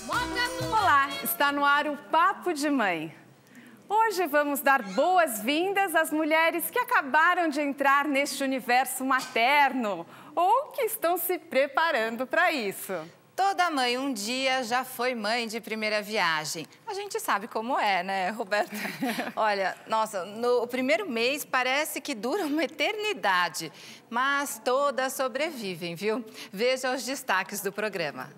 Olá, está no ar o Papo de Mãe. Hoje vamos dar boas-vindas às mulheres que acabaram de entrar neste universo materno ou que estão se preparando para isso. Toda mãe um dia já foi mãe de primeira viagem. A gente sabe como é, né, Roberta? Olha, nossa, no primeiro mês parece que dura uma eternidade, mas todas sobrevivem, viu? Veja os destaques do programa.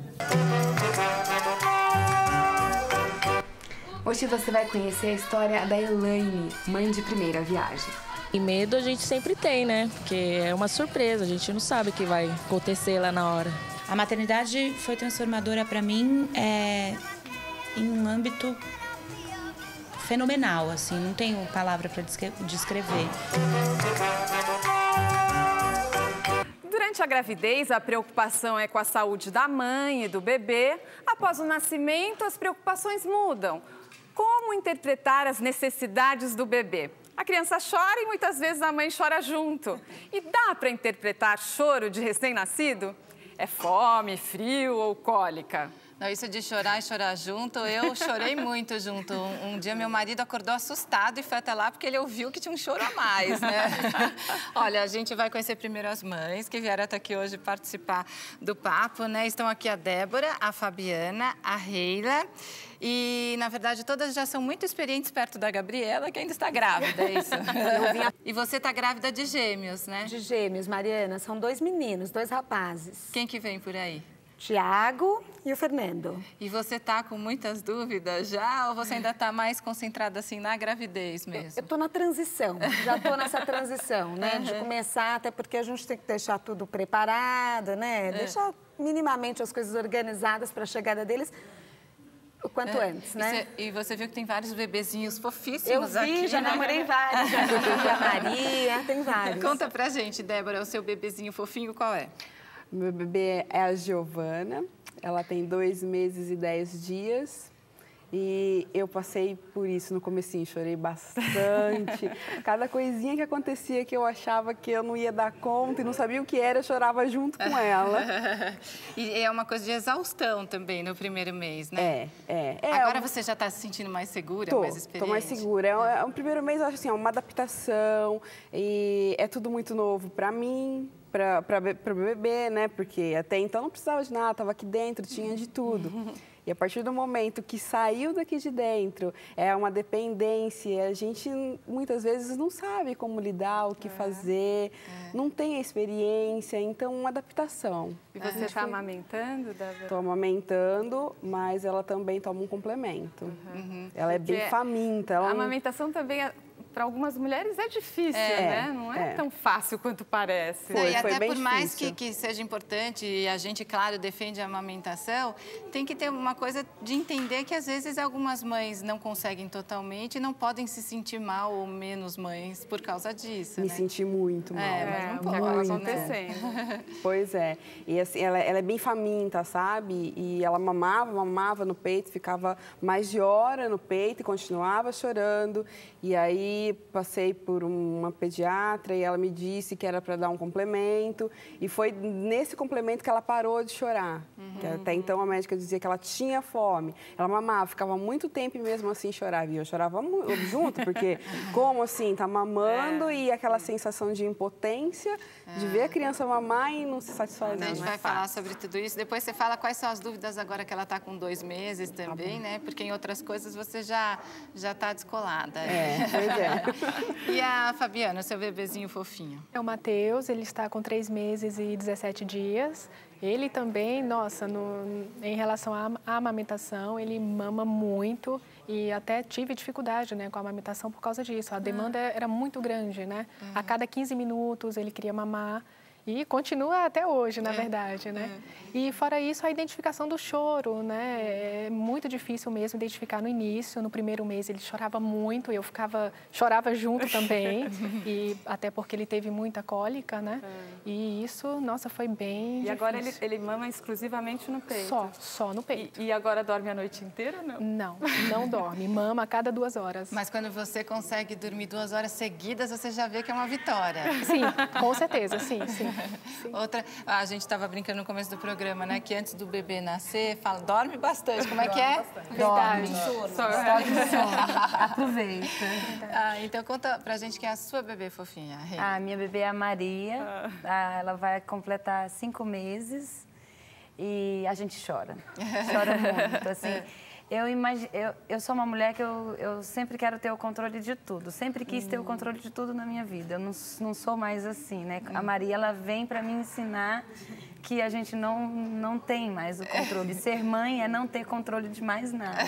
Hoje você vai conhecer a história da Elaine, mãe de primeira viagem. E medo a gente sempre tem, né? Porque é uma surpresa, a gente não sabe o que vai acontecer lá na hora. A maternidade foi transformadora para mim em um âmbito fenomenal, assim, não tenho palavra para descrever. Durante a gravidez, a preocupação é com a saúde da mãe e do bebê. Após o nascimento, as preocupações mudam. Como interpretar as necessidades do bebê? A criança chora e muitas vezes a mãe chora junto. E dá para interpretar choro de recém-nascido? É fome, frio ou cólica? Não, isso de chorar e chorar junto, eu chorei muito junto. Um dia meu marido acordou assustado e foi até lá porque ele ouviu que tinha um choro a mais, né? Olha, a gente vai conhecer primeiro as mães que vieram até aqui hoje participar do papo, né? Estão aqui a Débora, a Fabiana, a Reila. E, na verdade, todas já são muito experientes perto da Gabriela, que ainda está grávida, é isso? E você está grávida de gêmeos, né? De gêmeos, Mariana. São 2 meninos, 2 rapazes. Quem que vem por aí? Tiago e o Fernando. E você tá com muitas dúvidas já ou você ainda tá mais concentrada assim na gravidez mesmo? Eu tô na transição, já tô nessa transição, né? De começar, até porque a gente tem que deixar tudo preparado, né? Deixar minimamente as coisas organizadas para a chegada deles o quanto antes, né? E você viu que tem vários bebezinhos fofíssimos eu vi, aqui, já né? namorei vários, já vi a Maria, tem vários. Conta pra gente, Débora, o seu bebezinho fofinho qual é? Meu bebê é a Giovana, ela tem 2 meses e 10 dias e eu passei por isso no comecinho, chorei bastante. Cada coisinha que acontecia que eu achava que eu não ia dar conta e não sabia o que era, eu chorava junto com ela. E é uma coisa de exaustão também no primeiro mês, né? Agora você já está se sentindo mais segura, mais experiente? Tô mais segura. O primeiro mês, eu acho assim, é uma adaptação e é tudo muito novo para mim. Para o bebê, né? Porque até então não precisava de nada, estava aqui dentro, tinha de tudo. E a partir do momento que saiu daqui de dentro, é uma dependência, a gente muitas vezes não sabe como lidar, o que fazer, não tem a experiência, então uma adaptação. E você está amamentando, Débora? Estou amamentando, mas ela também toma um complemento. Ela é bem faminta. A amamentação também para algumas mulheres é difícil, né? Não é tão fácil quanto parece. Não, e até por mais que seja importante, e a gente, claro, defende a amamentação, tem que ter uma coisa de entender que, às vezes, algumas mães não conseguem totalmente e não podem se sentir mal ou menos mães por causa disso, Me senti muito mal. Mas não pode, acaba acontecendo. Pois é. E assim, ela é bem faminta, sabe? E ela mamava no peito, ficava mais de hora no peito e continuava chorando. E aí passei por uma pediatra e ela me disse que era para dar um complemento. E foi nesse complemento que ela parou de chorar. Que até então a médica dizia que ela tinha fome. Ela mamava, ficava muito tempo e mesmo assim chorava. E eu chorava junto, porque como assim, tá mamando e aquela sensação de impotência, de ver a criança mamar e não se satisfazer. A gente vai falar sobre tudo isso. Depois você fala quais são as dúvidas agora que ela está com 2 meses também, né? Porque em outras coisas você já está descolada. Pois é. E a Fabiana, seu bebezinho fofinho? É o Matheus, ele está com 3 meses e 17 dias. Ele também, nossa, em relação à amamentação, ele mama muito e até tive dificuldade, né, com a amamentação por causa disso. A demanda era muito grande, né? A cada 15 minutos ele queria mamar. E continua até hoje, na verdade, né? E fora isso, a identificação do choro, né? É muito difícil mesmo identificar no início. No primeiro mês ele chorava muito, eu chorava junto também. E até porque ele teve muita cólica, né? E isso, nossa, foi bem difícil. Agora ele mama exclusivamente no peito? Só no peito. E agora dorme a noite inteira ou não? Não dorme. Mama a cada 2 horas. Mas quando você consegue dormir 2 horas seguidas, você já vê que é uma vitória. Sim, com certeza, sim. Outra, a gente estava brincando no começo do programa, né? Que antes do bebê nascer, fala, dorme bastante. Como é que é? Dorme. Aproveita. Então conta pra gente quem é a sua bebê fofinha, Rê. A minha bebê é a Maria. Ela vai completar 5 meses e a gente chora. Chora muito, assim. Eu sou uma mulher que eu sempre quero ter o controle de tudo. Sempre quis ter o controle de tudo na minha vida. Eu não sou mais assim, né? A Maria, ela vem para me ensinar que a gente não tem mais o controle. Ser mãe é não ter controle de mais nada.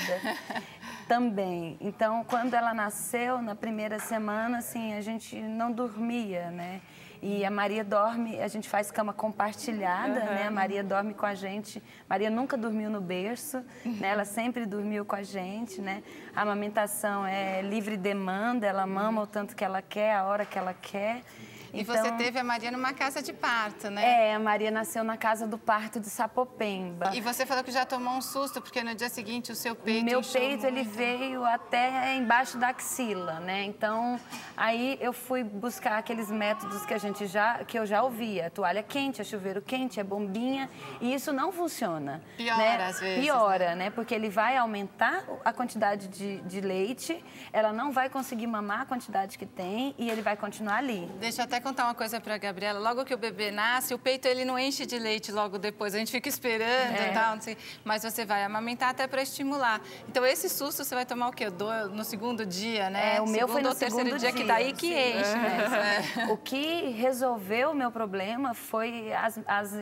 Também. Então, quando ela nasceu, na primeira semana, assim, a gente não dormia, né? E a Maria dorme, a gente faz cama compartilhada, né? A Maria dorme com a gente. Maria nunca dormiu no berço, né? Ela sempre dormiu com a gente, né? A amamentação é livre demanda, ela mama o tanto que ela quer, a hora que ela quer. E então, você teve a Maria numa casa de parto, né? A Maria nasceu na casa do parto de Sapopemba. E você falou que já tomou um susto, porque no dia seguinte o seu peito Meu peito, ele veio até embaixo da axila, né? Então, aí eu fui buscar aqueles métodos que eu já ouvia. A toalha quente, é chuveiro quente, é bombinha. E isso não funciona. Piora, né? Às vezes. Piora, né? Porque ele vai aumentar a quantidade de leite, ela não vai conseguir mamar a quantidade que tem e ele vai continuar ali. Deixa eu até contar uma coisa para a Gabriela. Logo que o bebê nasce, o peito ele não enche de leite logo depois. A gente fica esperando e tal, não sei. Mas você vai amamentar até para estimular. Então, esse susto você vai tomar o quê? No segundo dia, né? O meu foi no terceiro segundo dia, que daí que enche. O que resolveu o meu problema foi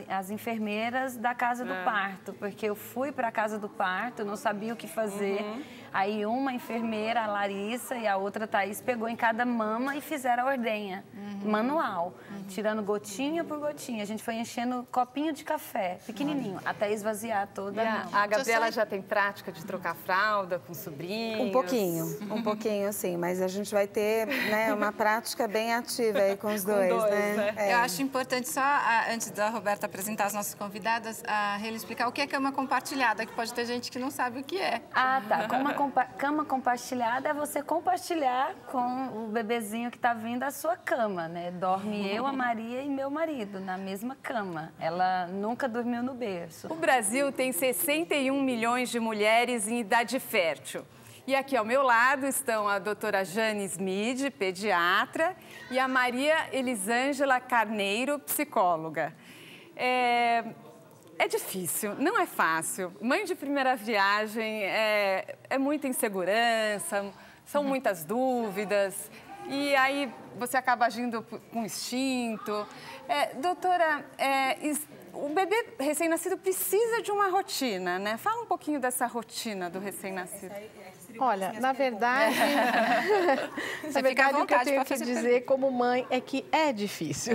as enfermeiras da casa do parto. Porque eu fui para a casa do parto, não sabia o que fazer. Aí uma enfermeira, a Larissa, e a outra, Thaís, pegou em cada mama e fizeram a ordenha. Manual, tirando gotinha por gotinha. A gente foi enchendo copinho de café, pequenininho, até esvaziar toda a mão. A Gabriela já tem prática de trocar fralda com sobrinhos? Um pouquinho, sim. Mas a gente vai ter, né, uma prática bem ativa aí com os dois, né? Eu acho importante só, antes da Roberta apresentar as nossas convidadas, a Rê explicar o que é cama compartilhada, que pode ter gente que não sabe o que é. Ah, tá. Cama compartilhada é você compartilhar com o bebezinho que está vindo à sua cama, né? Dorme eu, a Maria e meu marido na mesma cama. Ela nunca dormiu no berço. O Brasil tem 61 milhões de mulheres em idade fértil. E aqui ao meu lado estão a doutora Jane Smith, pediatra, e a Maria Elisângela Carneiro, psicóloga. É difícil, não é fácil. Mãe de primeira viagem é muita insegurança, são muitas dúvidas. E aí você acaba agindo com instinto. Doutora, o bebê recém-nascido precisa de uma rotina, né? Fala um pouquinho dessa rotina do recém-nascido. Olha, na verdade, o que eu tenho que dizer como mãe é que é difícil.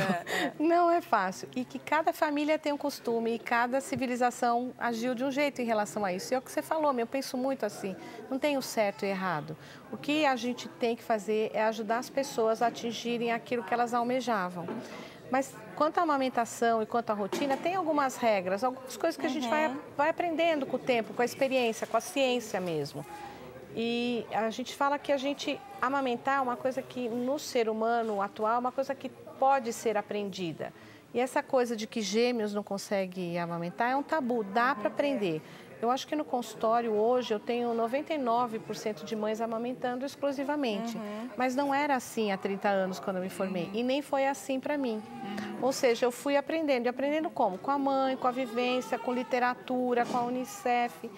Não é fácil. E que cada família tem um costume e cada civilização agiu de um jeito em relação a isso. E é o que você falou, eu penso muito assim, não tem o certo e errado. O que a gente tem que fazer é ajudar as pessoas a atingirem aquilo que elas almejavam. Mas quanto à amamentação e quanto à rotina, tem algumas regras, algumas coisas que a gente vai aprendendo com o tempo, com a experiência, com a ciência mesmo. E a gente fala que amamentar é uma coisa que no ser humano atual é uma coisa que pode ser aprendida. E essa coisa de que gêmeos não conseguem amamentar é um tabu, dá para aprender. Eu acho que no consultório hoje eu tenho 99% de mães amamentando exclusivamente. Mas não era assim há 30 anos quando eu me formei. E nem foi assim para mim. Ou seja, eu fui aprendendo. E aprendendo como? Com a mãe, com a vivência, com literatura, com a Unicef.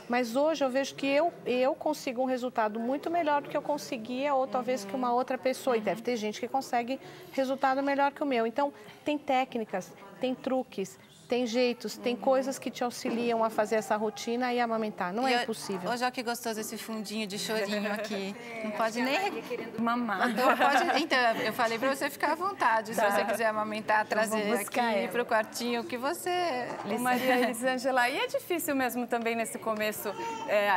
Mas hoje eu vejo que eu consigo um resultado muito melhor do que eu conseguia, ou talvez que uma outra pessoa. E deve ter gente que consegue resultado melhor que o meu. Então, tem técnicas, tem truques, tem jeitos, tem coisas que te auxiliam a fazer essa rotina e amamentar. Não é impossível. Hoje, olha que gostoso esse fundinho de chorinho aqui. Não pode nem mamar. Então, eu falei para você ficar à vontade. Se você quiser amamentar, trazer aqui para o quartinho, que você... Maria Elisângela, e é difícil mesmo também nesse começo,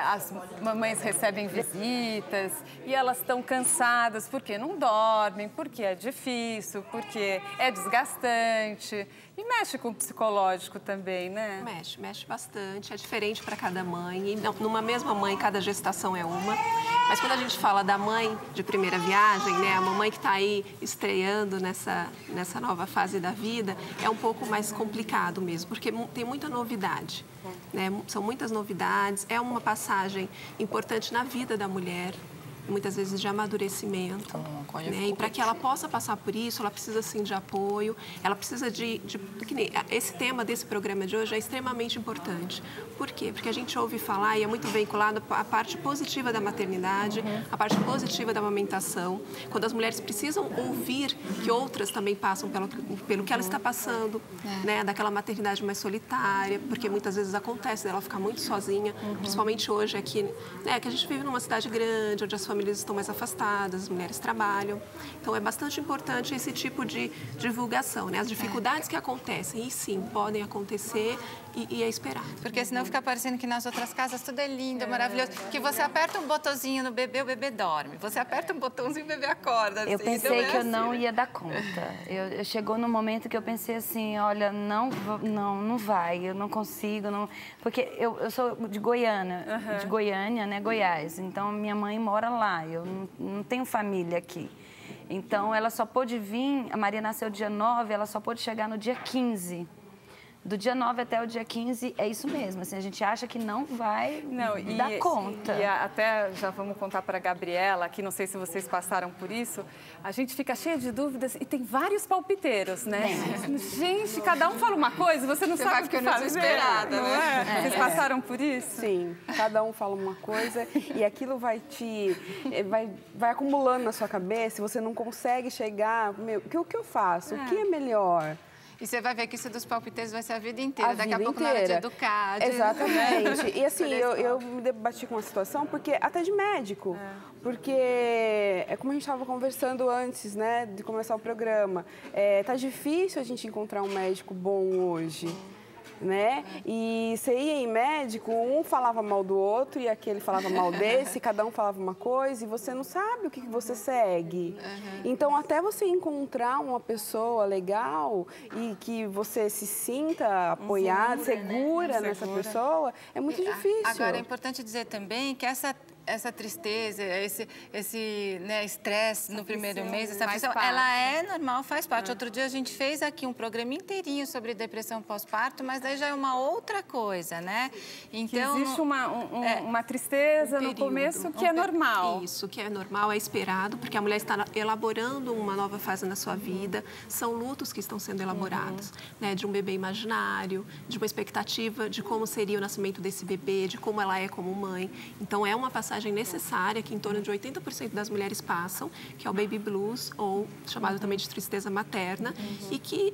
as mamães recebem visitas e elas estão cansadas porque não dormem, porque é difícil, porque é desgastante. E mexe com o psicológico também, né? Mexe bastante. É diferente para cada mãe. E numa mesma mãe, cada gestação é uma. Mas quando a gente fala da mãe de primeira viagem, né, a mamãe que está aí estreando nessa nova fase da vida, é um pouco mais complicado mesmo, porque tem muita novidade. Né? São muitas novidades. É uma passagem importante na vida da mulher. Muitas vezes de amadurecimento, né? E para que ela possa passar por isso, ela precisa, sim, de apoio, ela precisa esse tema desse programa de hoje é extremamente importante. Por quê? Porque a gente ouve falar, e é muito vinculado à parte positiva da maternidade, a parte positiva da amamentação, quando as mulheres precisam ouvir que outras também passam pelo que ela está passando, né? Daquela maternidade mais solitária, porque muitas vezes acontece dela ficar muito sozinha, principalmente hoje aqui, né? Que a gente vive numa cidade grande, onde as famílias estão mais afastadas, as mulheres trabalham. Então, é bastante importante esse tipo de divulgação, né? As dificuldades que acontecem, e sim, podem acontecer e é esperado. Porque senão fica parecendo que nas outras casas tudo é lindo, maravilhoso. Que você aperta um botãozinho no bebê, o bebê dorme. Você aperta um botãozinho, o bebê acorda. Eu pensei que eu não ia dar conta. Chegou no momento que eu pensei assim, olha, não vai, eu não consigo, não... Porque eu sou de Goiânia, né, Goiás. Então, minha mãe mora lá, eu não tenho família aqui. Então, ela só pôde vir, a Maria nasceu dia 9, ela só pôde chegar no dia 15. Do dia 9 até o dia 15, é isso mesmo. Assim, a gente acha que não vai dar conta. E até já vamos contar para a Gabriela, que não sei se vocês passaram por isso, a gente fica cheia de dúvidas e tem vários palpiteiros, né? Gente, cada um fala uma coisa, você não sabe o que fazer. Desesperada, não né? É? Vocês passaram por isso? Sim, cada um fala uma coisa e aquilo vai acumulando na sua cabeça e você não consegue chegar, o que eu faço? O que é melhor? E você vai ver que isso dos palpiteiros vai ser a vida inteira. Daqui a pouco, na hora de educar. Exatamente. E assim, eu me debati com a situação, porque até de médico. Porque é como a gente estava conversando antes, né, de começar o programa. Tá difícil a gente encontrar um médico bom hoje. Né? E você ia em médico, um falava mal do outro e aquele falava mal desse, cada um falava uma coisa e você não sabe o que você segue. Então, até você encontrar uma pessoa legal e que você se sinta apoiada, segura nessa pessoa, é muito difícil. Agora, é importante dizer também que essa tristeza, esse né, estresse no primeiro mês, essa pressão, ela é normal, faz parte. Outro dia a gente fez aqui um programa inteirinho sobre depressão pós-parto, mas daí já é uma outra coisa, né? Então, que existe uma tristeza no começo que é normal. Isso, que é normal, é esperado, porque a mulher está elaborando uma nova fase na sua vida. São lutos que estão sendo elaborados, né? De um bebê imaginário, de uma expectativa de como seria o nascimento desse bebê, de como ela é como mãe. Então, é uma passagem necessária que em torno de 80% das mulheres passam, que é o baby blues, ou chamado também de tristeza materna, e que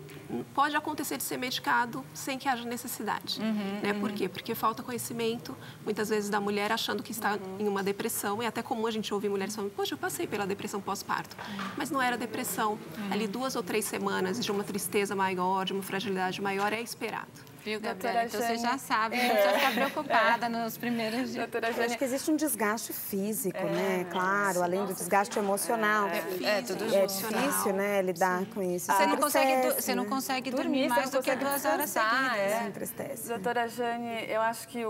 pode acontecer de ser medicado sem que haja necessidade. Né? Por quê? Porque falta conhecimento, muitas vezes, da mulher achando que está em uma depressão. É até comum a gente ouvir mulheres falando, poxa, eu passei pela depressão pós-parto. Mas não era depressão. Ali 2 ou 3 semanas de uma tristeza maior, de uma fragilidade maior, é esperado. Viu, Gabriela? Então você já sabe, não precisa ficar preocupada nos primeiros dias. Eu acho que existe um desgaste físico, né? Claro, além do desgaste emocional. Tudo é difícil, né, lidar com isso. Você não consegue dormir mais do que 2 horas seguidas. Entristece. Doutora Jane, eu acho que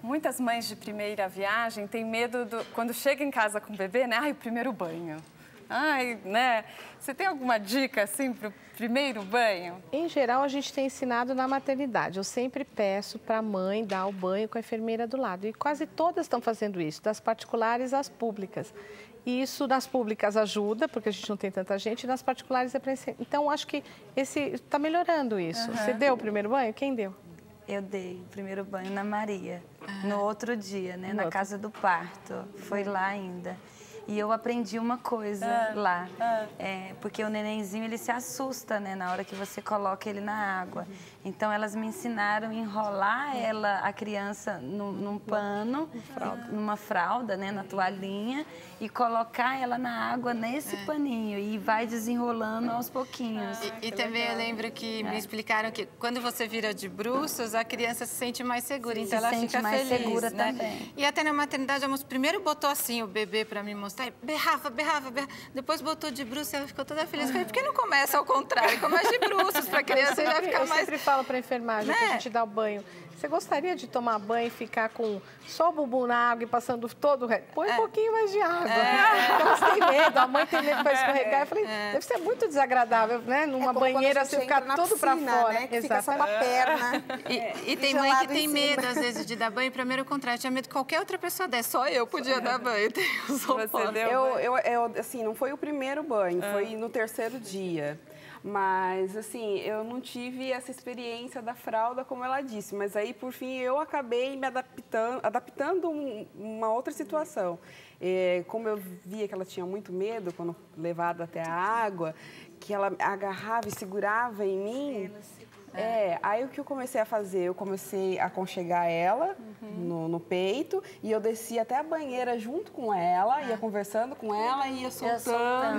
muitas mães de primeira viagem têm medo quando chega em casa com o bebê, né? Ai, o primeiro banho. Ai, né? Você tem alguma dica, assim, para o primeiro banho? Em geral, a gente tem ensinado na maternidade. Eu sempre peço para a mãe dar o banho com a enfermeira do lado. E quase todas estão fazendo isso, das particulares às públicas. E isso nas públicas ajuda, porque a gente não tem tanta gente, e nas particulares é para ensinar. Então, acho que está melhorando isso. Você deu o primeiro banho? Quem deu? Eu dei o primeiro banho na Maria, no outro dia, né? Na casa do parto. Foi lá ainda. E eu aprendi uma coisa lá, porque o nenenzinho, ele se assusta, né, na hora que você coloca ele na água. Então, elas me ensinaram a enrolar a criança num pano, numa fralda, né, na toalhinha, e colocar ela na água nesse paninho. E vai desenrolando aos pouquinhos. E também eu lembro que me explicaram que quando você vira de bruços, a criança se sente mais segura. Então, ela fica mais segura né? também. E até na maternidade, a moça primeiro botou assim o bebê para me mostrar, berrava. Depois botou de bruços e ela ficou toda feliz. Falei, por que não começa ao contrário? Começa de bruços para a criança já ficar mais... Eu sempre falo para a enfermagem, que a gente dá o banho. Você gostaria de tomar banho e ficar com só o bumbum na água e passando todo o resto? Põe um pouquinho mais de água. Elas têm medo, a mãe tem medo para escorregar. Eu falei, deve ser muito desagradável, né? Numa banheira você ficar todo para fora. Né? Que fica só com a perna. E tem mãe que tem medo, às vezes, de dar banho. Primeiro, o contrário, tinha medo que qualquer outra pessoa desse. Só eu podia dar banho. Assim, não foi o primeiro banho, foi no terceiro dia. Mas, assim, eu não tive essa experiência da fralda, como ela disse. Mas aí, por fim, eu acabei me adaptando uma outra situação. Como eu via que ela tinha muito medo quando levada até a água, que ela agarrava e segurava em mim... aí o que eu comecei a fazer? Eu comecei a aconchegar ela no peito e eu descia até a banheira junto com ela, ia conversando com ela e ia soltando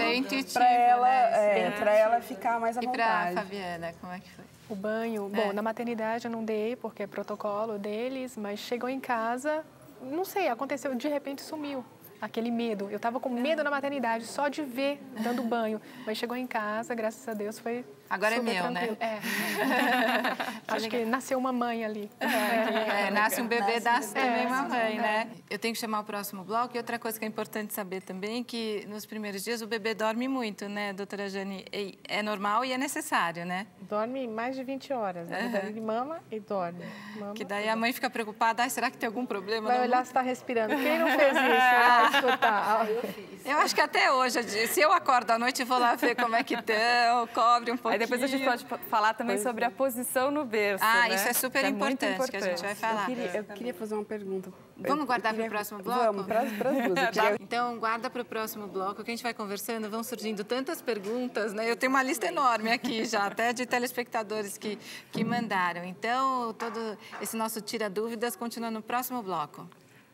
para ela, para ela ficar mais à vontade. E para Fabiana, como é que foi? O banho, bom, na maternidade eu não dei porque é protocolo deles, mas chegou em casa, não sei, aconteceu, de repente sumiu. Aquele medo. Eu estava com medo na maternidade, só de ver dando banho. Mas chegou em casa, graças a Deus, foi agora super é meu, tranquilo. né? Acho que nasceu uma mãe ali. Nasce um bebê, nasce também uma mãe, né? Eu tenho que chamar o próximo bloco. E outra coisa que é importante saber também, que nos primeiros dias o bebê dorme muito, né, doutora Jane? É normal e é necessário, né? Dorme mais de 20 horas. Né? Ele mama e dorme. Que daí a mãe fica preocupada, será que tem algum problema? Vai olhar se está respirando. Quem não fez isso? Escutar. Eu acho que até hoje, se eu acordo à noite, vou lá ver como é que estão, cobre um pouquinho. Aí depois a gente pode falar também sobre a posição no berço, né? Isso é super importante, que a gente vai falar. Eu queria fazer uma pergunta. Vamos guardar para o próximo bloco? Vamos, para as duas. Então, guarda para o próximo bloco, que a gente vai conversando, vão surgindo tantas perguntas, né? Eu tenho uma lista enorme aqui já, até de telespectadores que mandaram. Então, todo esse nosso Tira Dúvidas continua no próximo bloco.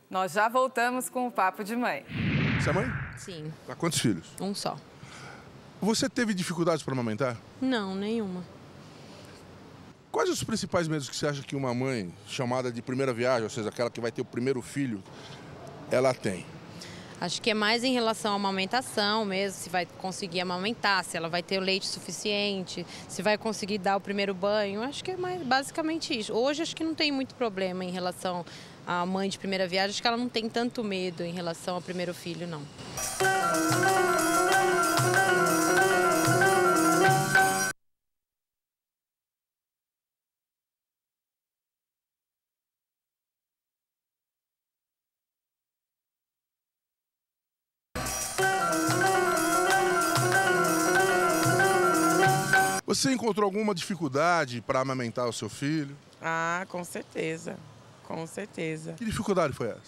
Nós já voltamos com o Papo de Mãe. Você é mãe? Sim. Há quantos filhos? Um só. Você teve dificuldades para amamentar? Não, nenhuma. Quais os principais medos que você acha que uma mãe chamada de primeira viagem, ou seja, aquela que vai ter o primeiro filho, ela tem? Acho que é mais em relação à amamentação mesmo, se vai conseguir amamentar, se ela vai ter o leite suficiente, se vai conseguir dar o primeiro banho. Acho que é mais basicamente isso. Hoje acho que não tem muito problema em relação à mãe de primeira viagem, acho que ela não tem tanto medo em relação ao primeiro filho, não. Você encontrou alguma dificuldade para amamentar o seu filho? Ah, com certeza. Com certeza. Que dificuldade foi essa?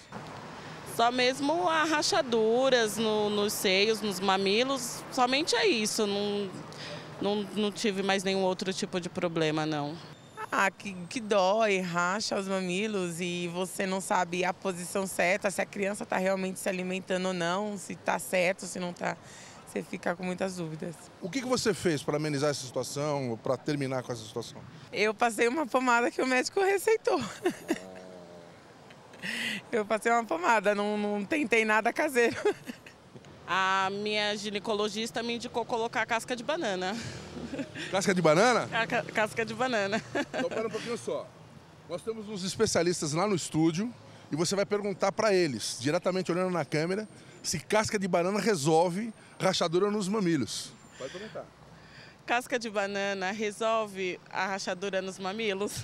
Só mesmo as rachaduras nos seios, nos mamilos. Somente é isso. Não tive mais nenhum outro tipo de problema, não. Que dói, racha os mamilos e você não sabe a posição certa, se a criança está realmente se alimentando ou não, se está certo, se não está. Você fica com muitas dúvidas. O que você fez para amenizar essa situação, para terminar com essa situação? Eu passei uma pomada que o médico receitou. Eu passei uma pomada, não tentei nada caseiro. A minha ginecologista me indicou colocar casca de banana. Casca de banana? Casca de banana. Então, pera um pouquinho só. Nós temos uns especialistas lá no estúdio e você vai perguntar para eles, diretamente olhando na câmera, se casca de banana resolve rachadura nos mamilos. Pode perguntar. Casca de banana resolve a rachadura nos mamilos?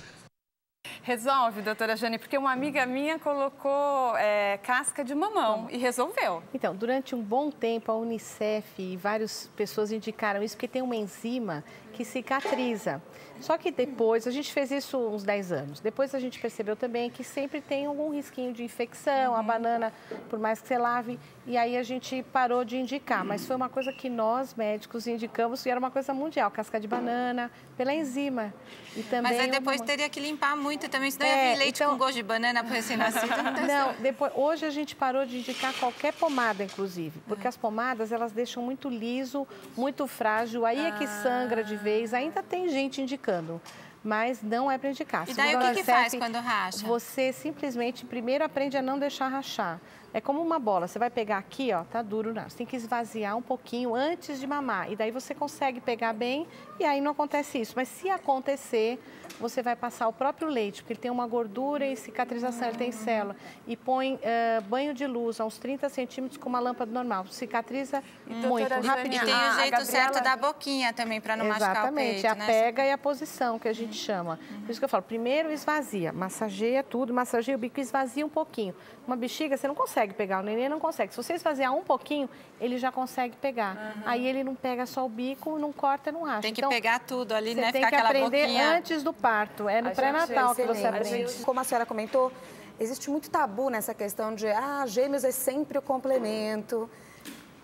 Resolve, doutora Jane, porque uma amiga minha colocou casca de mamão e resolveu. Então, durante um bom tempo, a Unicef e várias pessoas indicaram isso, porque tem uma enzima que cicatriza. Só que depois, a gente fez isso uns 10 anos, depois a gente percebeu também que sempre tem algum risquinho de infecção, a banana, por mais que você lave, e aí a gente parou de indicar. Mas foi uma coisa que nós, médicos, indicamos e era uma coisa mundial, casca de banana, pela enzima. E também mas aí depois teria que limpar muito também, senão ia vir leite com gosto de banana para recém-nascido. Não, depois, hoje a gente parou de indicar qualquer pomada, inclusive, porque as pomadas, elas deixam muito liso, muito frágil, aí é que sangra de vez, ainda tem gente indicando, mas não é para indicar. E daí o que faz quando racha? Você simplesmente, primeiro aprende a não deixar rachar. É como uma bola, você vai pegar aqui, ó, tá duro, não. Você tem que esvaziar um pouquinho antes de mamar. E daí você consegue pegar bem e aí não acontece isso. Mas se acontecer, você vai passar o próprio leite, porque ele tem uma gordura e cicatrização, ele tem célula. E põe banho de luz a uns 30 centímetros com uma lâmpada normal. Cicatriza muito, rapidinho. E tem o jeito certo da boquinha também, para não machucar o peito, a pega e a posição, que a gente chama. Por isso que eu falo, primeiro esvazia, massageia tudo, massageia o bico e esvazia um pouquinho. Uma bexiga, você não consegue pegar, o neném não consegue. Se você esvaziar um pouquinho, ele já consegue pegar. Aí ele não pega só o bico, não corta, não racha. Tem que pegar tudo ali, né? Você tem que aprender antes do parto. É no pré-natal que você aprende. Como a senhora comentou, existe muito tabu nessa questão de gêmeos é sempre o complemento.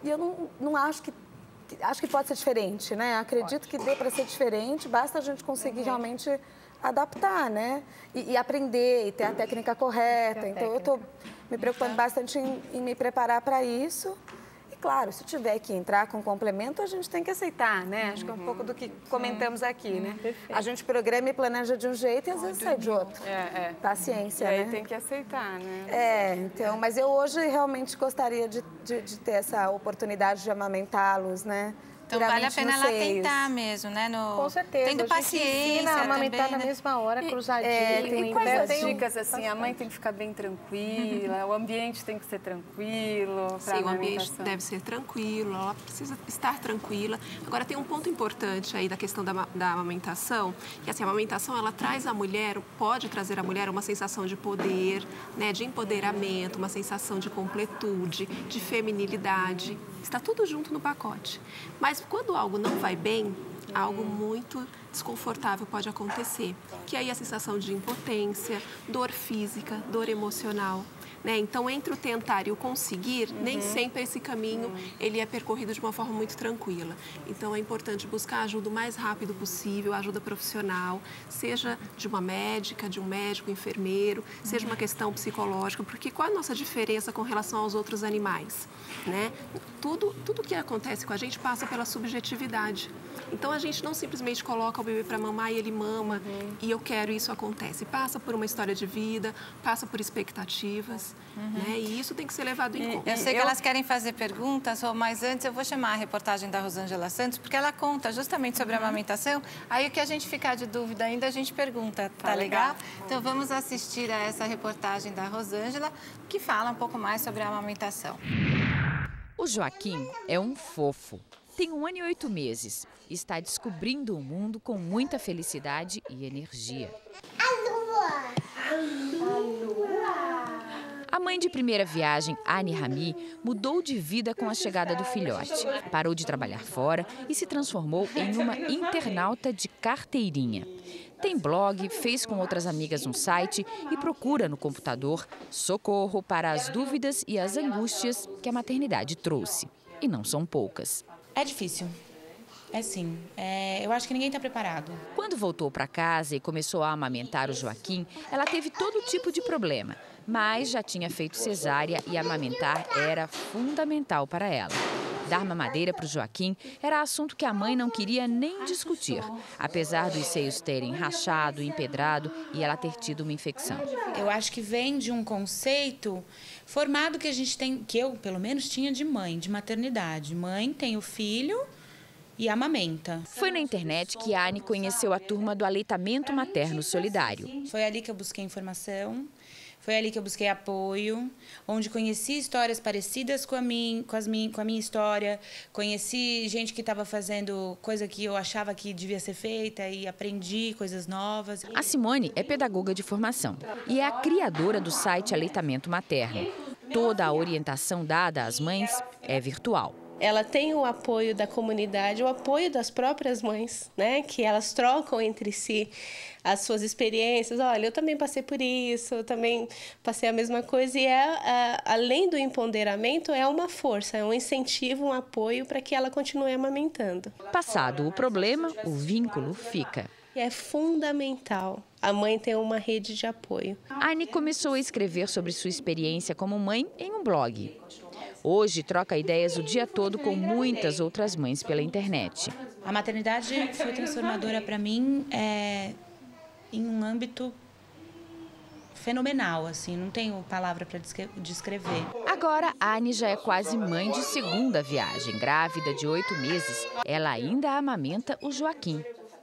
E eu não acho que... Acho que pode ser diferente, né? Acredito que dê para ser diferente, basta a gente conseguir realmente adaptar, né? E aprender, e ter a técnica correta. Então, eu estou me preocupando bastante em me preparar para isso. E, claro, se tiver que entrar com complemento, a gente tem que aceitar, né? Acho que é um pouco do que comentamos aqui, né? A gente programa e planeja de um jeito e às vezes sai de outro. Paciência, né? E aí né? tem que aceitar, né? Então, mas eu hoje realmente gostaria de ter essa oportunidade de amamentá-los, né? Então vale a pena ela tentar mesmo, né? Com certeza. Tendo paciência ensina a amamentar também, na mesma hora, cruzadinho. E quais as dicas, assim? A mãe tem que ficar bem tranquila, o ambiente tem que ser tranquilo. Sim, o ambiente deve ser tranquilo, ela precisa estar tranquila. Agora, tem um ponto importante aí da questão da amamentação, que assim, a amamentação, ela traz a mulher, pode trazer à mulher uma sensação de poder, né? De empoderamento, uma sensação de completude, de feminilidade. Está tudo junto no pacote. Mas quando algo não vai bem, algo muito desconfortável pode acontecer, que aí a sensação de impotência, dor física, dor emocional, né? Então, entre o tentar e o conseguir, nem sempre esse caminho ele é percorrido de uma forma muito tranquila. Então, é importante buscar ajuda o mais rápido possível, ajuda profissional, seja de uma médica, de um médico, enfermeiro, seja uma questão psicológica, porque qual a nossa diferença com relação aos outros animais, né? Tudo que acontece com a gente passa pela subjetividade. Então, a gente não simplesmente coloca o bebê para mamar e ele mama e eu quero isso acontece. Passa por uma história de vida, passa por expectativas, né? E isso tem que ser levado em conta. Eu sei que elas querem fazer perguntas, mas antes eu vou chamar a reportagem da Rosângela Santos, porque ela conta justamente sobre a amamentação. Aí o que a gente ficar de dúvida ainda, a gente pergunta, tá legal? Então vamos assistir a essa reportagem da Rosângela, que fala um pouco mais sobre a amamentação. O Joaquim é um fofo. Tem 1 ano e 8 meses. Está descobrindo o mundo com muita felicidade e energia. A mãe de primeira viagem, Anne Rami, mudou de vida com a chegada do filhote. Parou de trabalhar fora e se transformou em uma internauta de carteirinha. Tem blog, fez com outras amigas um site e procura no computador socorro para as dúvidas e as angústias que a maternidade trouxe. E não são poucas. É difícil. É sim. Eu acho que ninguém está preparado. Quando voltou para casa e começou a amamentar o Joaquim, ela teve todo tipo de problema. Mas já tinha feito cesárea e amamentar era fundamental para ela. Dar mamadeira para o Joaquim era assunto que a mãe não queria nem discutir, apesar dos seios terem rachado, empedrado e ela ter tido uma infecção. Eu acho que vem de um conceito formado que a gente tem, que eu pelo menos tinha de mãe, de maternidade. Mãe tem o filho e amamenta. Foi na internet que a Anne conheceu a turma do aleitamento materno solidário. Foi ali que eu busquei informação. Foi ali que eu busquei apoio, onde conheci histórias parecidas com a minha história, conheci gente que estava fazendo coisa que eu achava que devia ser feita e aprendi coisas novas. A Simone é pedagoga de formação e é a criadora do site Aleitamento Materno. Toda a orientação dada às mães é virtual. ela tem o apoio da comunidade, o apoio das próprias mães, né? Que elas trocam entre si as suas experiências. Olha, eu também passei por isso, eu também passei a mesma coisa. E além do empoderamento, é uma força, é um incentivo, um apoio para que ela continue amamentando. Passado o problema, o vínculo fica. E é fundamental a mãe ter uma rede de apoio. Anne começou a escrever sobre sua experiência como mãe em um blog. Hoje troca ideias o dia todo com muitas outras mães pela internet. A maternidade foi transformadora para mim em um âmbito fenomenal, assim, não tenho palavra para descrever. Agora, Anne já é quase mãe de segunda viagem. Grávida de 8 meses, ela ainda amamenta o Joaquim.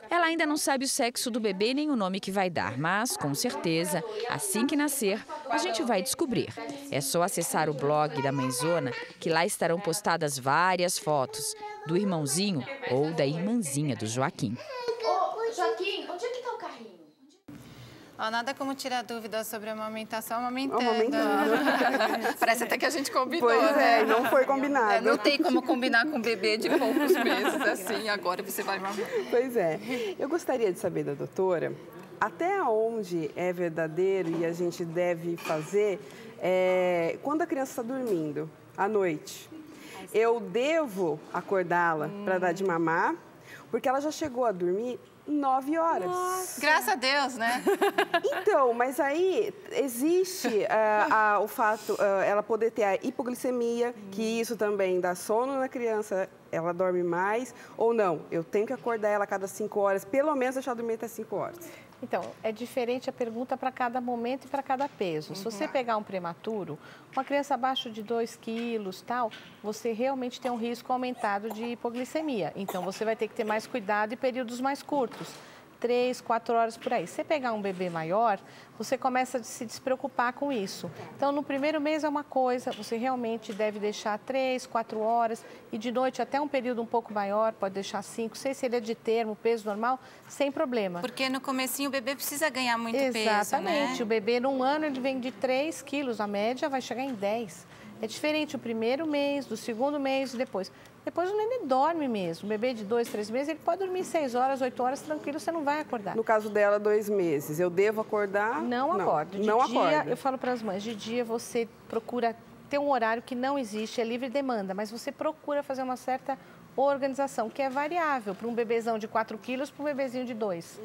Ela ainda não sabe o sexo do bebê nem o nome que vai dar, mas, com certeza, assim que nascer, a gente vai descobrir. É só acessar o blog da Mãezona, que lá estarão postadas várias fotos do irmãozinho ou da irmãzinha do Joaquim. Ô, Joaquim, onde é que tá o carrinho? Nada como tirar dúvidas sobre a amamentação amamentando. Parece até que a gente combinou. Pois é, não foi combinado. Não tem como combinar com um bebê de poucos meses, assim, agora você vai mamar. Pois é. Eu gostaria de saber da doutora, até onde é verdadeiro e a gente deve fazer quando a criança está dormindo, à noite. Eu devo acordá-la para dar de mamar, porque ela já chegou a dormir 9 horas. Nossa. Graças a Deus, né? Então, mas aí existe o fato, ela poder ter a hipoglicemia, que isso também dá sono na criança, ela dorme mais, ou não? Eu tenho que acordar ela a cada 5 horas, pelo menos deixar dormir até 5 horas. Então, é diferente a pergunta para cada momento e para cada peso. Se você pegar um prematuro, uma criança abaixo de 2 quilos, tal, você realmente tem um risco aumentado de hipoglicemia. Então, você vai ter que ter mais cuidado e períodos mais curtos. 3, 4 horas por aí. Se você pegar um bebê maior, você começa a se despreocupar com isso. Então, no primeiro mês é uma coisa, você realmente deve deixar 3, 4 horas e de noite até um período um pouco maior, pode deixar 5, 6, se ele é de termo, peso normal, sem problema. Porque no comecinho o bebê precisa ganhar muito peso, né? Exatamente. O bebê, num ano, ele vem de 3 quilos, a média vai chegar em 10. É diferente o primeiro mês, do segundo mês e depois. Depois o neném dorme mesmo. O bebê de 2, 3 meses, ele pode dormir 6 horas, 8 horas, tranquilo, você não vai acordar. No caso dela, 2 meses, eu devo acordar? Não acorda. De não dia, acorda. Eu falo para as mães, de dia você procura ter um horário que não existe, é livre demanda, mas você procura fazer uma certa organização, que é variável, para um bebezão de 4 quilos para um bebezinho de 2.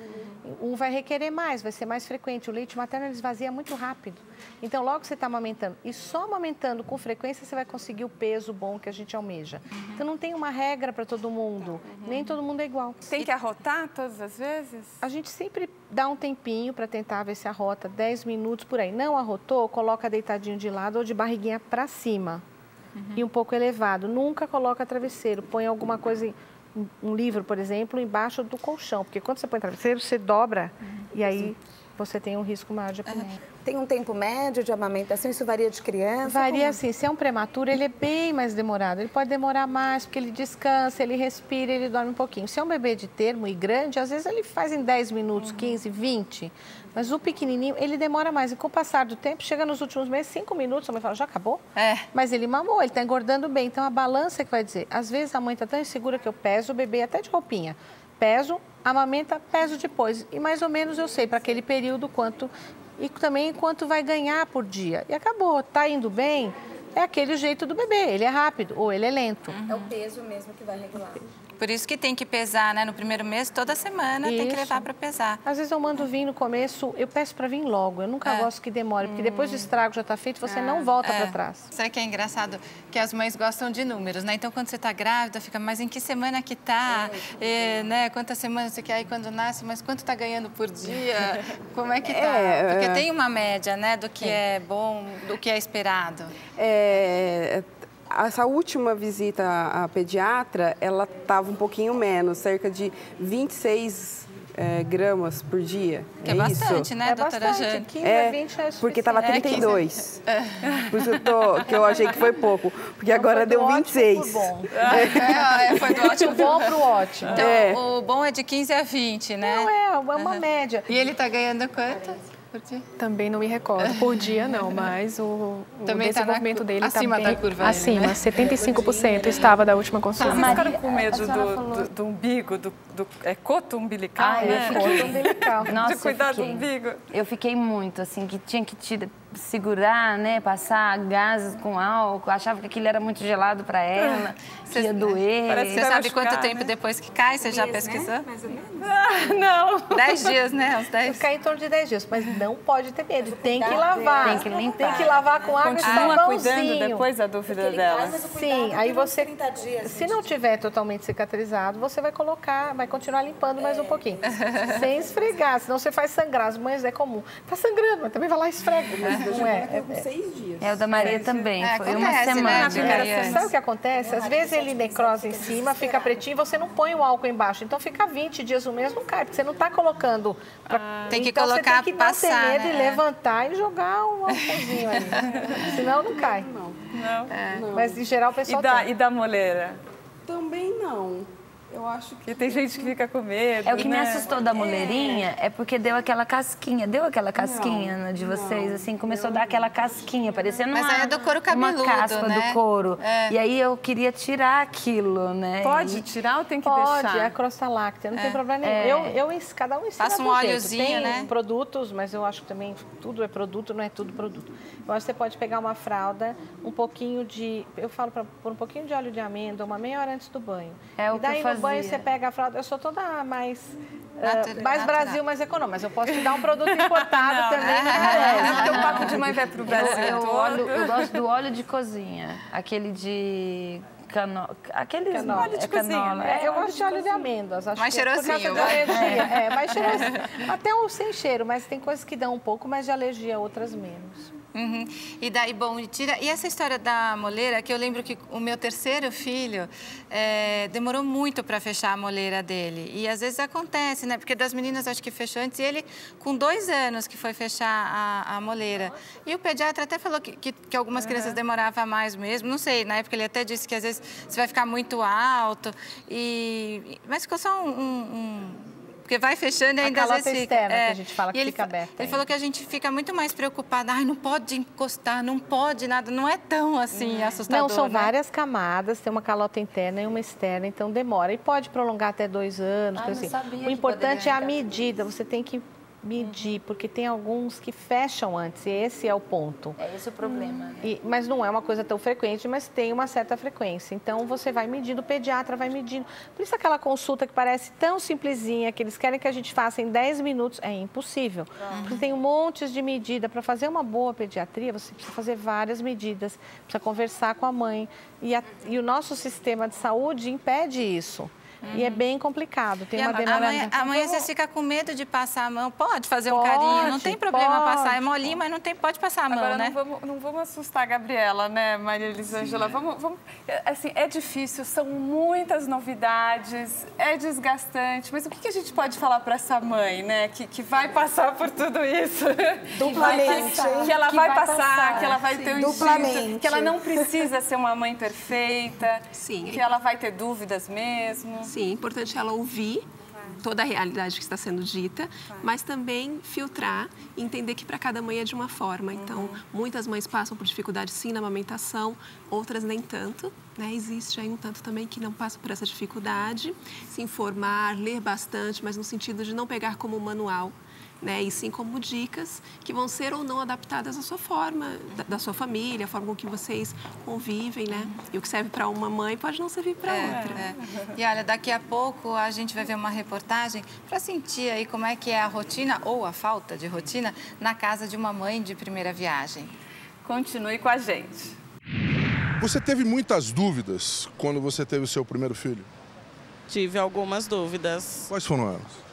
Um vai requerer mais, vai ser mais frequente. O leite materno ele esvazia muito rápido. Então, logo que você está amamentando, e só amamentando com frequência, você vai conseguir o peso bom que a gente almeja. Então, não tem uma regra para todo mundo, nem todo mundo é igual. Tem que arrotar todas as vezes? A gente sempre dá um tempinho para tentar ver se arrota, 10 minutos por aí. Não arrotou, coloca deitadinho de lado ou de barriguinha para cima. E um pouco elevado. Nunca coloca travesseiro. Põe alguma coisa, um livro, por exemplo, embaixo do colchão. Porque quando você põe travesseiro, você dobra e aí você tem um risco maior de apneia. Tem um tempo médio de amamentação? Isso varia de criança? Varia assim. Se é um prematuro, ele é bem mais demorado. Ele pode demorar mais, porque ele descansa, ele respira, ele dorme um pouquinho. Se é um bebê de termo e grande, às vezes ele faz em 10 minutos, 15, 20. Mas o pequenininho, ele demora mais. E com o passar do tempo, chega nos últimos meses, 5 minutos, a mãe fala, já acabou? Mas ele mamou, ele está engordando bem. Então, a balança que vai dizer. Às vezes, a mãe está tão insegura que eu peso o bebê até de roupinha. Peso, amamenta, peso depois. E mais ou menos eu sei para aquele período quanto... E também quanto vai ganhar por dia. E acabou, está indo bem, é aquele jeito do bebê. Ele é rápido ou ele é lento. É o peso mesmo que vai regular. Por isso que tem que pesar, né? No primeiro mês, toda semana tem que levar para pesar. Às vezes eu mando vir no começo, eu peço para vir logo. Eu nunca gosto que demore, porque depois o estrago já está feito, você não volta para trás. Sabe que é engraçado? Que as mães gostam de números, né? Então, quando você está grávida, fica, mas em que semana que tá? Né? Quantas semanas você quer aí quando nasce? Mas quanto está ganhando por dia? Como é que tá? Porque tem uma média, né? Do que é bom, do que é esperado. Essa última visita à pediatra, ela estava um pouquinho menos, cerca de 26 gramas por dia. Que é bastante, né, doutora Jane? 15 a 20 é porque estava 32. Por isso que eu achei que foi pouco. Porque agora deu 26. Bom. Foi do ótimo bom para o ótimo. Então, o bom é de 15 a 20, né? Não, é uma média. E ele está ganhando quanto? por dia? Também não me recordo. Por dia não, mas o Também tá desenvolvimento dele está acima bem da curva. acima. Ele, né? 75% estava da última consulta. Vocês ficaram com medo do umbigo, do coto umbilical, né? Coto umbilical. Nossa, de cuidar do umbigo. Eu fiquei muito, assim, que tinha que segurar, né? Passar gases com álcool. Achava que aquilo era muito gelado para ela, que ia doer. Você sabe quanto tempo depois que cai? Você já pesquisou? Mais ou menos? Não. 10 dias, né? Uns 10. Ficar em torno de 10 dias, mas não pode ter medo. Tem que lavar. Tem que limpar. Tem que lavar com água e Continua sabãozinho. cuidando depois da dúvida dela. Sim, aí você, se não tiver totalmente cicatrizado, você vai colocar, vai continuar limpando mais um pouquinho. Sem esfregar, senão você faz sangrar. As mães é comum. Tá sangrando, mas também vai lá e esfrega. Mas não é. Com 6 dias. É, o da Maria também. Foi acontece, uma semana. Né? Sabe o que acontece? Às vezes ele necrosa em cima, fica pretinho e você não põe o álcool embaixo. Então fica 20 dias no mês, não cai, porque você não está colocando. Tem que então, colocar, você tem que passar, não ter medo né? e levantar e jogar um álcoolzinho ali. Senão não cai. Não. Mas em geral o pessoal tem. E da moleira? Também não. Eu acho que... E tem gente que fica com medo, O que me né? assustou da moleirinha é porque deu aquela casquinha. Deu aquela casquinha de vocês, assim, começou a dar aquela casquinha, parecendo Mas aí é do couro cabeludo, uma caspa né? do couro. É. E aí eu queria tirar aquilo, né? Pode tirar ou tem que Pode, deixar? é a crosta láctea, não tem problema nenhum. Cada um ensina Passa um do jeito. óleozinho, Tem né? produtos, mas eu acho que também tudo é produto, não é tudo produto. Eu acho que você pode pegar uma fralda, um pouquinho de... Eu falo para pôr um pouquinho de óleo de amêndoa, uma meia hora antes do banho. É o e daí que eu no banho fazia. você pega a fralda... Eu sou toda mais Natural. Brasil, mais econômica. Mas eu posso te dar um produto importado também. Porque o papo de mãe vai pro Brasil Eu gosto do óleo de cozinha. Aquele de... Óleo de cozinha. Eu gosto de óleo de amêndoas. Acho Mais que cheirosinho. Por causa da alergia. Mais cheirosinho. Até o sem cheiro, mas tem coisas que dão um pouco mais de alergia, outras menos. Uhum. E daí, bom, e essa história da moleira, que eu lembro que o meu terceiro filho demorou muito para fechar a moleira dele. E às vezes acontece, né? Porque das meninas acho que fechou antes, e ele com 2 anos que foi fechar a moleira. E o pediatra até falou que algumas crianças demoravam mais mesmo. Não sei, na época ele até disse que às vezes você vai ficar muito alto. Mas ficou só porque vai fechando e ainda às vezes fica. Externa, que a gente fala que fica aberta. Ele falou que a gente fica muito mais preocupada. Ai, não pode encostar, não pode nada. Não é tão assim assustador, Não, são né? várias camadas. Tem uma calota interna e uma externa, então demora. E pode prolongar até 2 anos. Não assim. sabia O importante que é a poderia medida. Você tem que medir, porque tem alguns que fecham antes, e esse é o ponto. É esse o problema, né? Mas não é uma coisa tão frequente, mas tem uma certa frequência. Então, você vai medindo, o pediatra vai medindo. Por isso, aquela consulta que parece tão simplesinha, que eles querem que a gente faça em 10 minutos, é impossível. Porque tem um monte de medida. Para fazer uma boa pediatria, você precisa fazer várias medidas, precisa conversar com a mãe. E o nosso sistema de saúde impede isso. E é bem complicado, tem uma demora... Amanhã às vezes fica com medo de passar a mão. Pode fazer um carinho, não tem problema passar. É molinho, mas pode passar a mão, Agora, né? não vamos assustar a Gabriela, né, Maria Elisângela? Vamos, assim, é difícil, são muitas novidades, é desgastante, mas o que a gente pode falar para essa mãe, né, que vai passar por tudo isso? Duplamente. Que ela vai passar, que ela vai Sim, ter um duplamente. instinto, que ela não precisa ser uma mãe perfeita, Sim. que ela vai ter dúvidas mesmo. Sim, é importante ela ouvir toda a realidade que está sendo dita, mas também filtrar e entender que para cada mãe é de uma forma. Então, muitas mães passam por dificuldade sim na amamentação, outras nem tanto, né? Existe aí um tanto também que não passa por essa dificuldade. Se informar, ler bastante, mas no sentido de não pegar como manual, né? E sim como dicas que vão ser ou não adaptadas à sua forma, da sua família, a forma com que vocês convivem, né? E o que serve para uma mãe pode não servir para outra. E olha, daqui a pouco a gente vai ver uma reportagem para sentir aí como é que é a rotina ou a falta de rotina na casa de uma mãe de primeira viagem. Continue com a gente. Você teve muitas dúvidas quando você teve o seu primeiro filho? Tive algumas dúvidas. Quais foram elas?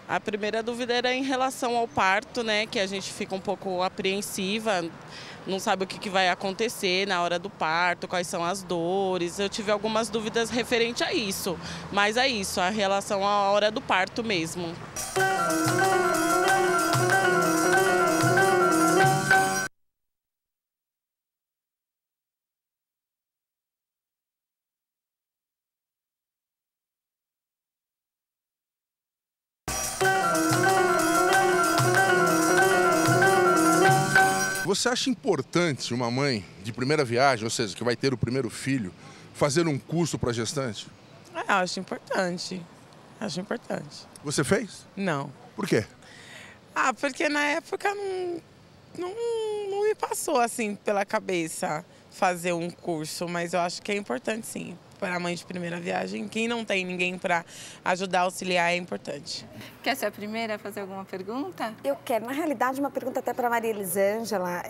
A primeira dúvida era em relação ao parto, né? Que a gente fica um pouco apreensiva, não sabe o que vai acontecer na hora do parto, quais são as dores. Eu tive algumas dúvidas referente a isso, mas é isso, a relação à hora do parto mesmo. Você acha importante uma mãe de primeira viagem, ou seja, que vai ter o primeiro filho, fazer um curso para gestante? Acho importante. Acho importante. Você fez? Não. Por quê? Porque na época não me passou assim pela cabeça fazer um curso, mas eu acho que é importante sim. Para a mãe de primeira viagem, quem não tem ninguém para ajudar, auxiliar, é importante. Quer ser a primeira a fazer alguma pergunta? Eu quero, na realidade, uma pergunta até para a Maria Elisângela,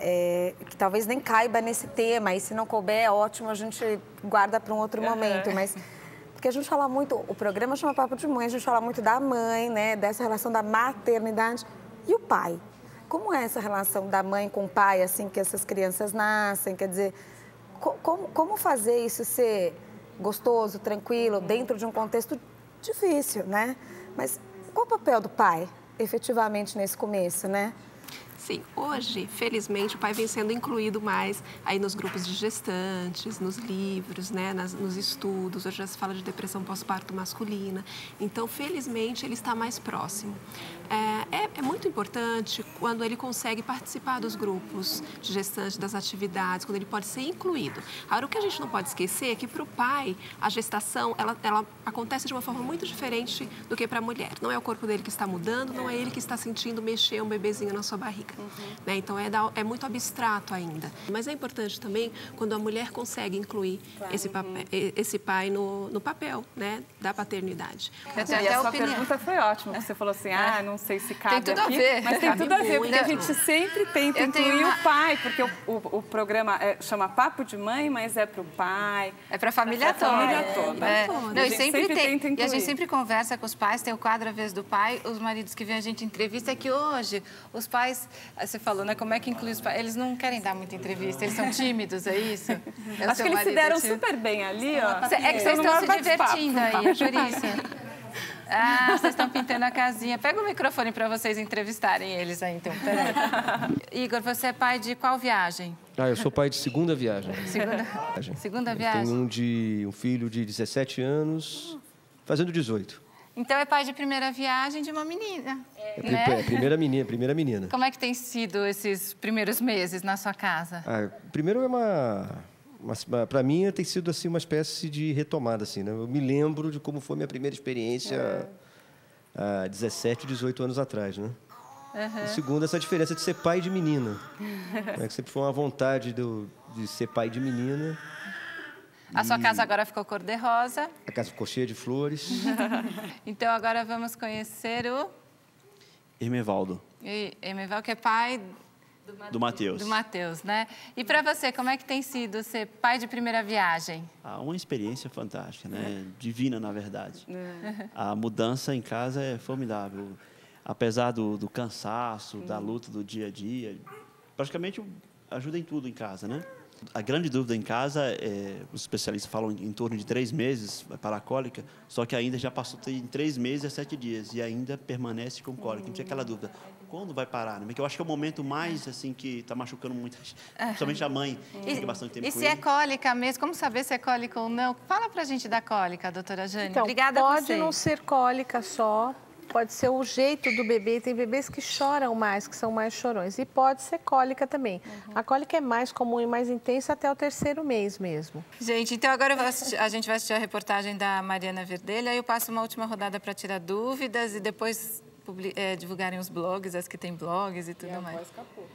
que talvez nem caiba nesse tema, e se não couber, é ótimo, a gente guarda para um outro momento, mas... Porque a gente fala muito, o programa chama Papo de Mãe, a gente fala muito da mãe, né, dessa relação da maternidade e o pai. Como é essa relação da mãe com o pai, assim, que essas crianças nascem? Quer dizer, como fazer isso ser gostoso, tranquilo, dentro de um contexto difícil, né? Mas qual o papel do pai, efetivamente, nesse começo, né? Sim, hoje, felizmente, o pai vem sendo incluído mais aí nos grupos de gestantes, nos livros, né, nos estudos. Hoje já se fala de depressão pós-parto masculina. Então, felizmente, ele está mais próximo. É muito importante quando ele consegue participar dos grupos de gestantes, das atividades, quando ele pode ser incluído. Agora, o que a gente não pode esquecer é que, para o pai, a gestação, ela acontece de uma forma muito diferente do que para a mulher. Não é o corpo dele que está mudando, não é ele que está sentindo mexer um bebezinho na sua barriga. Né? Então, é muito abstrato ainda. Mas é importante também quando a mulher consegue incluir esse pai no papel, né, da paternidade. E a sua pergunta foi ótima. Você falou assim, não sei se cabe tem tudo aqui, a ver. mas tem tudo a ver, porque a gente sempre tenta incluir o pai, porque o programa chama Papo de Mãe, mas é para o pai. É para a família toda. Não, e sempre tenta incluir. E a gente sempre conversa com os pais, tem o quadro A Vez do Pai, os maridos que vêm a gente entrevista, é que hoje os pais, você falou, né, como é que inclui os pais? Eles não querem dar muita entrevista, eles são tímidos, é isso? Acho que eles se deram super bem ali, ó. É que vocês estão se divertindo aí, é por isso. Vocês estão pintando a casinha. Pega o microfone para vocês entrevistarem eles aí, então. Peraí. Igor, você é pai de qual viagem? Eu sou pai de segunda viagem. Segunda Eu viagem? tenho um filho de 17 anos, fazendo 18. Então, é pai de primeira viagem de uma menina, né? Primeira menina. Como é que tem sido esses primeiros meses na sua casa? Primeiro para mim tem sido assim uma espécie de retomada, assim, né? Eu me lembro de como foi minha primeira experiência há 17, 18 anos atrás, né? E segundo, essa diferença de ser pai de menina, né? Que sempre foi uma vontade de ser pai de menina. A sua casa agora ficou cor-de-rosa. A casa ficou cheia de flores. Então, agora vamos conhecer o... Hermevaldo. Hermevaldo, que é pai... Do Matheus. Do Matheus, né? E para você, como é que tem sido ser pai de primeira viagem? Uma experiência fantástica, né? Divina, na verdade. A mudança em casa é formidável. Apesar do cansaço, da luta do dia a dia, praticamente ajuda em tudo em casa, né? A grande dúvida em casa os especialistas falam em torno de 3 meses para a cólica, só que ainda já passou em 3 meses a 7 dias e ainda permanece com cólica. Não tinha aquela dúvida, quando vai parar? Né? Porque eu acho que é o momento mais assim que está machucando muito, principalmente a mãe, que fica bastante tempo com ele. E se é cólica mesmo, como saber se é cólica ou não? Fala pra gente da cólica, doutora Jane. Então, obrigada a você. Pode não ser cólica só. Pode ser o jeito do bebê. Tem bebês que choram mais, que são mais chorões. E pode ser cólica também. A cólica é mais comum e mais intensa até o 3º mês mesmo. Gente, então agora a gente vai assistir a reportagem da Mariana Verdelho. Aí eu passo uma última rodada para tirar dúvidas e depois divulgarem os blogs, as que têm blogs e tudo mais. Escapou.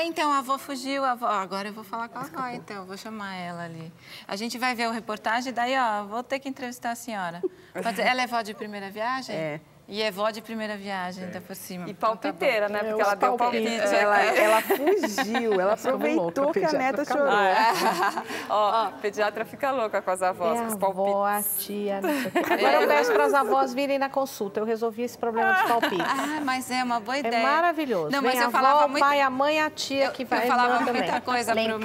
Então, a avó fugiu. Agora eu vou falar com a avó, então. Vou chamar ela ali. A gente vai ver a reportagem, daí, vou ter que entrevistar a senhora. Ela é vó de primeira viagem? É. E é vó de primeira viagem, ainda por cima. E palpiteira, né? Porque ela deu palpite. Ela fugiu, ela aproveitou que a neta chorou. Ó, pediatra fica louca com as avós, com os palpites. Avó, a tia, não sei o quê. Agora eu peço para as avós virem na consulta. Eu resolvi esse problema dos palpites. Mas é uma boa ideia. É maravilhoso. Não, mas vem eu a falava avó, muito... o pai, a mãe, a tia que vai. Eu falava muita coisa lá em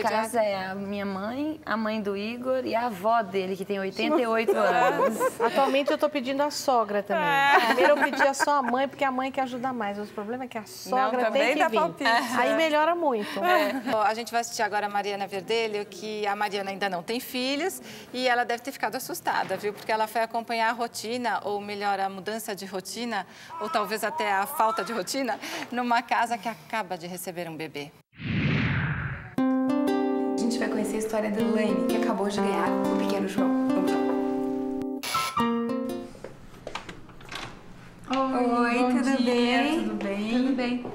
casa é a minha mãe, a mãe do Igor e a avó dele, que tem 88 anos. Atualmente eu estou pedindo a sogra também. Primeiro eu pedia só a mãe, porque a mãe que ajuda mais. O problema é que a sogra tem que vir. Palpite, aí melhora muito. A gente vai assistir agora a Mariana Verdelho, que a Mariana ainda não tem filhos e ela deve ter ficado assustada, viu? Porque ela foi acompanhar a rotina, ou melhor, a mudança de rotina, ou talvez até a falta de rotina, numa casa que acaba de receber um bebê. história da Elaine, que acabou de ganhar o pequeno João. Vamos lá. Oi, tudo bem? Tudo bem? Tudo bem.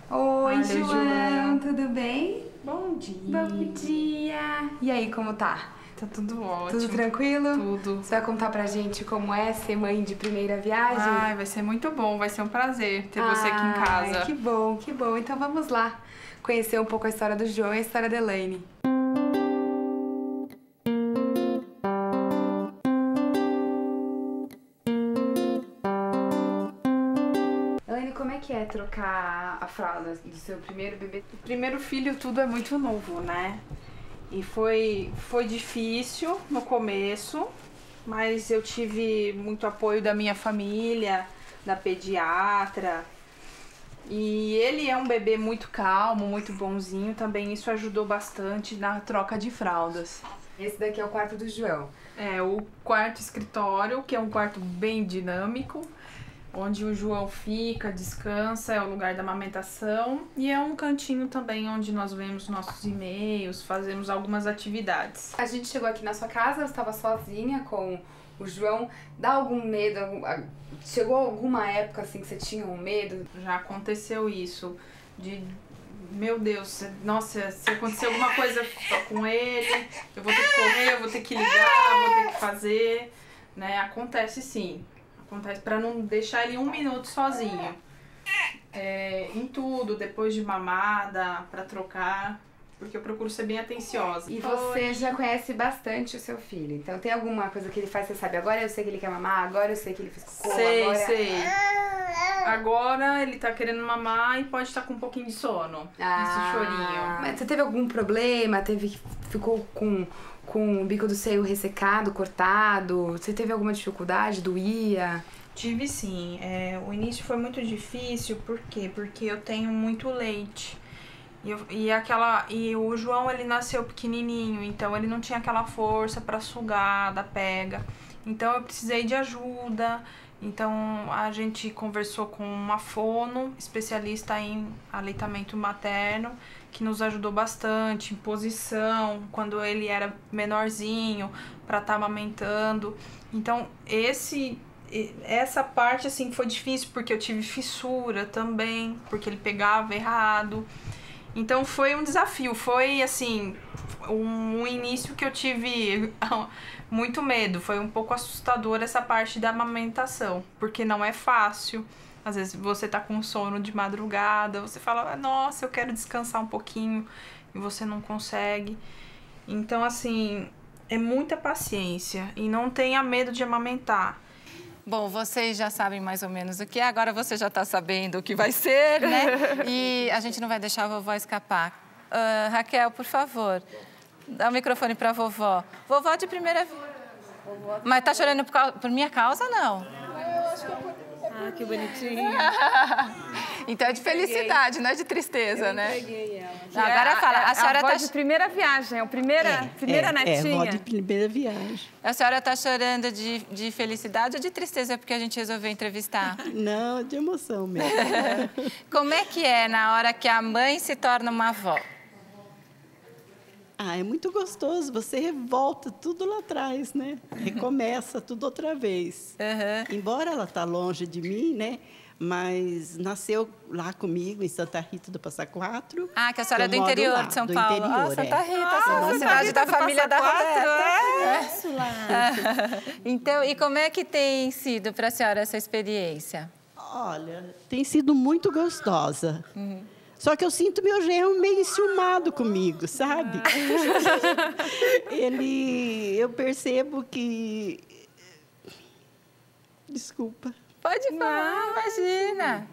Oi, João, tudo bem? Bom dia. Bom dia. E aí, como tá? Tá tudo ótimo. Tudo tranquilo? Tudo. Você vai contar pra gente como é ser mãe de primeira viagem? Ai, vai ser muito bom, vai ser um prazer ter você aqui em casa. Que bom, que bom. Então vamos lá conhecer um pouco a história do João e a história da Elaine. Elaine, como é que é trocar a fralda do seu primeiro bebê? O primeiro filho tudo é muito novo, né? E foi difícil no começo, mas eu tive muito apoio da minha família, da pediatra. E ele é um bebê muito calmo, muito bonzinho, também isso ajudou bastante na troca de fraldas. Esse daqui é o quarto do João. É o quarto escritório, que é um quarto bem dinâmico, onde o João fica, descansa, é o lugar da amamentação. E é um cantinho também onde nós vemos nossos e-mails, fazemos algumas atividades. A gente chegou aqui na sua casa, você estava sozinha com o João. Dá algum medo? Chegou alguma época assim que você tinha um medo? Já aconteceu isso, de... Meu Deus, nossa, se acontecer alguma coisa com ele, eu vou ter que correr, eu vou ter que ligar, vou ter que fazer, né? Acontece sim. Acontece para não deixar ele 1 minuto sozinho. Em tudo, depois de mamada, para trocar, porque eu procuro ser bem atenciosa. E você já conhece bastante o seu filho, então tem alguma coisa que ele faz, você sabe, agora eu sei que ele quer mamar, agora eu sei que ele fez cocô, Sei. Agora ele tá querendo mamar e pode estar com um pouquinho de sono, esse chorinho. Mas você teve algum problema? Ficou com o bico do seio ressecado, cortado? Você teve alguma dificuldade? Doía? Tive sim. O início foi muito difícil, por quê? Porque eu tenho muito leite. E o João, ele nasceu pequenininho, então ele não tinha aquela força para sugar da pega. Então eu precisei de ajuda. Então a gente conversou com uma fono, especialista em aleitamento materno, que nos ajudou bastante em posição, quando ele era menorzinho, para estar amamentando. Então essa parte assim foi difícil, porque eu tive fissura também, porque ele pegava errado. Então foi um desafio, foi assim, um início que eu tive muito medo, foi um pouco assustador essa parte da amamentação, porque não é fácil. Às vezes você tá com sono de madrugada, você fala, nossa, eu quero descansar um pouquinho, e você não consegue. Então assim, é muita paciência e não tenha medo de amamentar. Bom, vocês já sabem mais ou menos o que é, agora você já está sabendo o que vai ser, né? E a gente não vai deixar a vovó escapar. Raquel, por favor, dá o microfone para a vovó. Vovó de primeira... Mas tá chorando por minha causa, não? Ah, que bonitinha. Então é de felicidade, não é de tristeza, né? Eu peguei ela. Agora fala, a senhora avó tá... de primeira viagem, é a primeira netinha. É, avó de primeira viagem. A senhora está chorando de felicidade ou de tristeza porque a gente resolveu entrevistar? Não, de emoção mesmo. Como é que é na hora que a mãe se torna uma avó? Ah, é muito gostoso. Você revolta tudo lá atrás, né? Recomeça tudo outra vez. Embora ela tá longe de mim, né? Mas nasceu lá comigo, em Santa Rita do Passa Quatro. Ah, que a senhora é do interior de São Paulo. Santa Rita, cidade da família da Roberta. Isso lá. Então, e como é que tem sido para a senhora essa experiência? Olha, tem sido muito gostosa. Só que eu sinto meu genro meio enciumado comigo, sabe? Eu percebo que... Desculpa. Pode falar, imagina.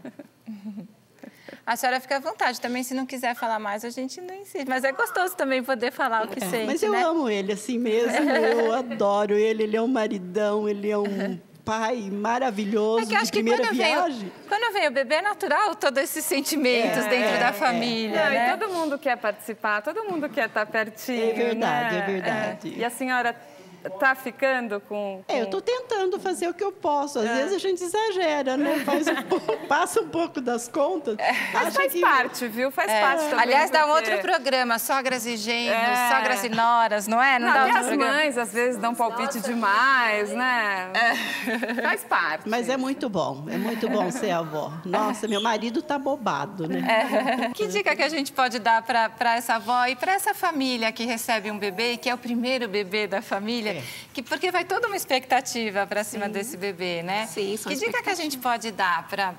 A senhora fica à vontade. Também, se não quiser falar mais, a gente não insiste. Mas é gostoso também poder falar o que sente, mas eu amo ele assim mesmo. Eu adoro ele. Ele é um maridão, ele é um pai maravilhoso, que acho de primeira viagem. Quando vem o bebê, é natural todos esses sentimentos dentro da família, Não, né? E todo mundo quer participar, todo mundo quer estar pertinho, É verdade, né? é verdade. E a senhora tá ficando com... Eu estou tentando fazer o que eu posso. Às vezes a gente exagera, né? Passa um pouco das contas. Mas faz parte, viu? Faz parte também. Aliás, dá um outro programa, Sogras e Genros, Sogras e Noras, não é? Não, dá as mães, às vezes, dão palpite demais, né? Faz parte. Mas é muito bom ser avó. Nossa, meu marido tá bobado, né? Que dica que a gente pode dar para essa avó e para essa família que recebe um bebê, que é o primeiro bebê da família, porque vai toda uma expectativa para cima desse bebê, né? Sim, que dica que a gente pode dar para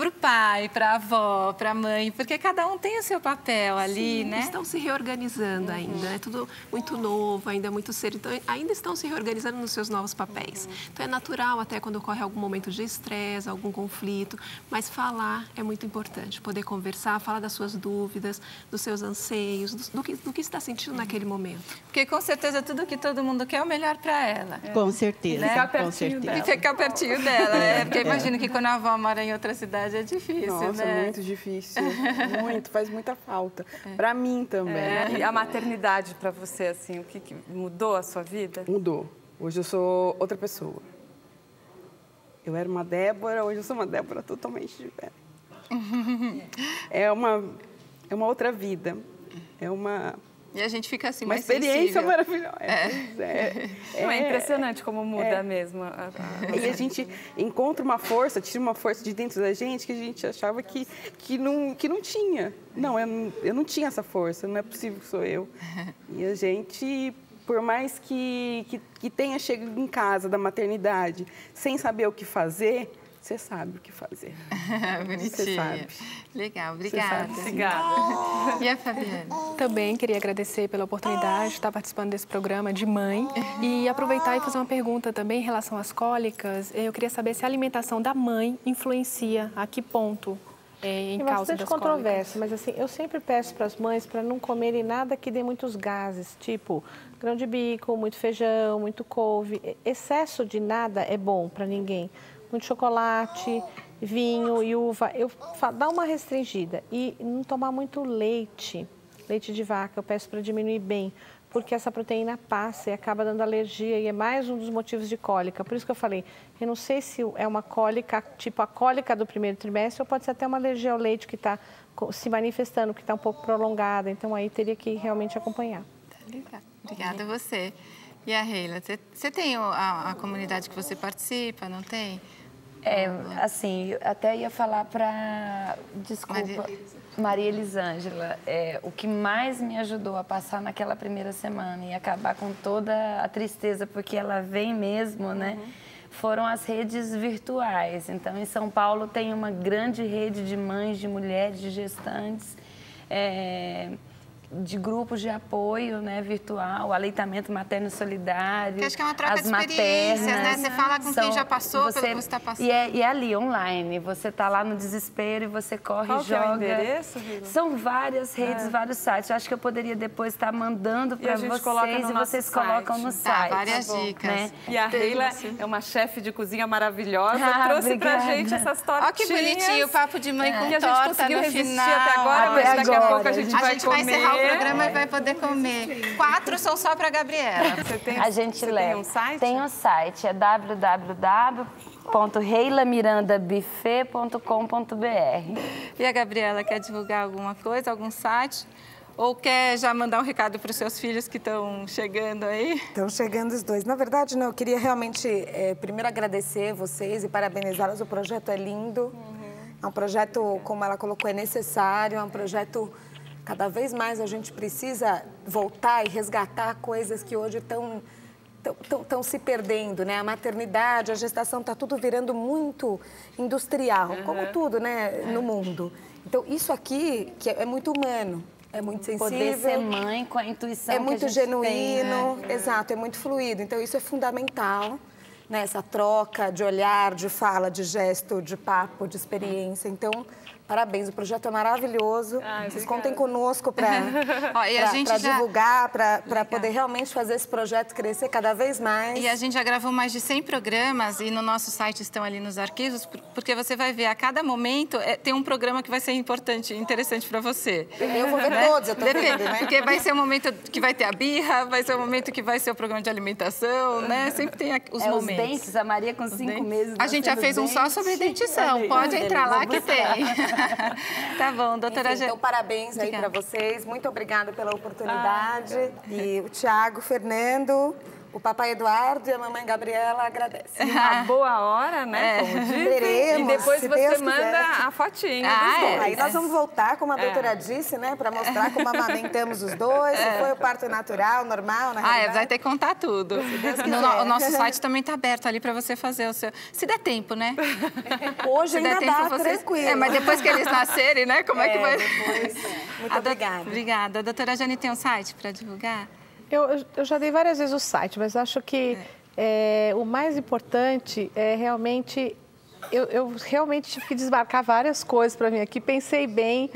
o pai, para a avó, para a mãe, porque cada um tem o seu papel ali, Sim, né? Estão se reorganizando ainda, é tudo muito novo, ainda muito cedo, então ainda estão se reorganizando nos seus novos papéis. Então é natural até quando ocorre algum momento de estresse, algum conflito, mas falar é muito importante, poder conversar, falar das suas dúvidas, dos seus anseios, do que está sentindo naquele momento. Porque com certeza tudo que todo mundo quer é o melhor para ela. Com certeza, Ficar com certeza. E ficar pertinho dela, porque imagino que quando a avó mora em outra cidade é difícil, Nossa, né? muito difícil. Muito, faz muita falta. Para mim também. E a maternidade para você, assim, o que mudou a sua vida? Mudou. Hoje eu sou outra pessoa. Eu era uma Débora, hoje eu sou uma Débora totalmente diferente. É uma outra vida. É uma... E a gente fica assim, uma mais experiência sensível. maravilhosa. É impressionante como muda mesmo. E a gente encontra uma força, tira uma força de dentro da gente que a gente achava que não tinha. Não, eu não tinha essa força, não é possível que sou eu. E a gente, por mais que tenha chegado em casa da maternidade sem saber o que fazer, você sabe o que fazer. Bonitinha. Você sabe. Legal, obrigada. Obrigada. E a Fabiane? Também queria agradecer pela oportunidade de estar participando desse programa de mãe e aproveitar e fazer uma pergunta também em relação às cólicas. Eu queria saber se a alimentação da mãe influencia, a que ponto em causa das controvérsia, cólicas. mas assim, eu sempre peço para as mães para não comerem nada que dê muitos gases, tipo grão de bico, muito feijão, muito couve. Excesso de nada é bom para ninguém. Muito chocolate, vinho e uva. Dá uma restringida. E não tomar muito leite de vaca. Eu peço para diminuir bem, porque essa proteína passa e acaba dando alergia e é mais um dos motivos de cólica. Por isso que eu falei, eu não sei se é uma cólica, tipo a cólica do primeiro trimestre, ou pode ser até uma alergia ao leite que está se manifestando, que está um pouco prolongada. Então, aí teria que realmente acompanhar. Obrigada a você. E a Reila, você tem a comunidade que você participa, não tem? Assim, eu até ia falar para... Desculpa, Maria Elisângela. O que mais me ajudou a passar naquela primeira semana e acabar com toda a tristeza, porque ela vem mesmo, né? Foram as redes virtuais. Então, em São Paulo tem uma grande rede de mães, de mulheres, de gestantes, de grupos de apoio, né, virtual, aleitamento materno solidário. Que acho que é uma troca as de experiências, maternas, né? Você fala com quem já passou, pelo que você está passando. E é ali, online. Você está lá no desespero e você corre e joga. Qual que é o endereço, Vila? São várias redes, vários sites. Eu acho que eu poderia depois estar mandando para vocês e vocês colocam no site. Várias dicas. Né? E a Reila é uma chefe de cozinha maravilhosa, trouxe pra gente essas tortinhas. Olha que bonitinho, o papo de mãe com que a gente torta conseguiu no resistir final. até agora, mas daqui a pouco a gente vai comer. vai encerrar o programa e vai poder comer. 4 são só para Gabriela. Você leva. Tem um site? Tem um site, é www.reilamirandabuffet.com.br. E a Gabriela quer divulgar alguma coisa, algum site? Ou quer já mandar um recado para os seus filhos que estão chegando aí? Estão chegando os dois. Na verdade, não, eu queria realmente primeiro agradecer vocês e parabenizá-los. O projeto é lindo. É um projeto, como ela colocou, é necessário. É um projeto... Cada vez mais a gente precisa voltar e resgatar coisas que hoje estão se perdendo, né? A maternidade, a gestação, está tudo virando muito industrial, como tudo, né, no mundo. Então, isso aqui que é muito humano, é muito sensível. Poder ser mãe com a intuição é que muito a gente genuíno, tem, exato, é muito fluido. Então, isso é fundamental, né? Essa troca de olhar, de fala, de gesto, de papo, de experiência. Então, Parabéns, o projeto é maravilhoso. Vocês contem conosco para já... divulgar, para poder realmente fazer esse projeto crescer cada vez mais. E a gente já gravou mais de 100 programas e no nosso site estão ali nos arquivos, porque você vai ver, a cada momento tem um programa que vai ser importante e interessante para você. Eu vou ver todos, eu tô vendo, né? Porque vai ser o momento que vai ter a birra, vai ser o momento que vai ser o programa de alimentação, né? Sempre tem os momentos. Os dentes, a Maria com 5 meses. A gente já fez um só sobre dentição, pode entrar lá que tem. Tá bom, doutora Enfim, então, parabéns aí para vocês. Muito obrigada pela oportunidade. E o Thiago, Fernando, o papai Eduardo e a mamãe Gabriela agradecem. Uma boa hora, né? Como dizem. Teremos, e depois se você Deus manda quiser. a fotinha dos dois. Aí nós vamos voltar, como a doutora disse, né? Para mostrar como amamentamos os dois. Se foi o parto natural, normal, na realidade. Vai ter que contar tudo. O nosso site também está aberto ali para você fazer o seu... Se der tempo, né? Hoje ainda dá, tranquilo. Mas depois que eles nascerem, né? Como é que vai... Depois. Muito obrigada. Obrigada. A doutora Jane tem um site para divulgar? Eu já dei várias vezes o site, mas acho que o mais importante é realmente... Eu realmente tive que desmarcar várias coisas para mim aqui, pensei bem,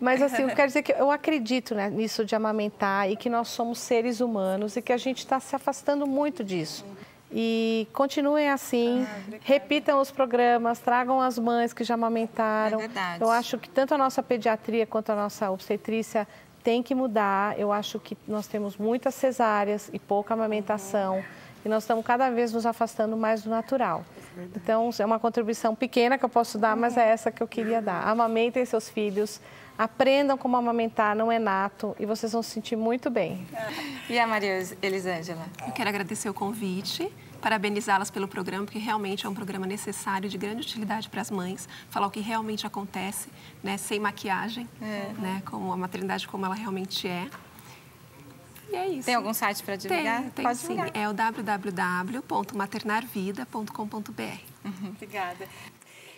mas assim, eu quero dizer que eu acredito, né, nisso de amamentar e que nós somos seres humanos e que a gente está se afastando muito disso. E continuem assim, repitam os programas, tragam as mães que já amamentaram. É verdade. Eu acho que tanto a nossa pediatria quanto a nossa obstetrícia tem que mudar. Eu acho que nós temos muitas cesáreas e pouca amamentação. E nós estamos cada vez nos afastando mais do natural. Então, é uma contribuição pequena que eu posso dar, mas é essa que eu queria dar. Amamentem seus filhos, aprendam como amamentar, não é nato, e vocês vão se sentir muito bem. E a Maria Elisângela? Eu quero agradecer o convite, parabenizá-las pelo programa, porque realmente é um programa necessário, de grande utilidade para as mães, falar o que realmente acontece, né, sem maquiagem, né, como a maternidade como ela realmente é. E é isso. Tem algum site para divulgar? Tem sim. É o www.maternarvida.com.br. Obrigada.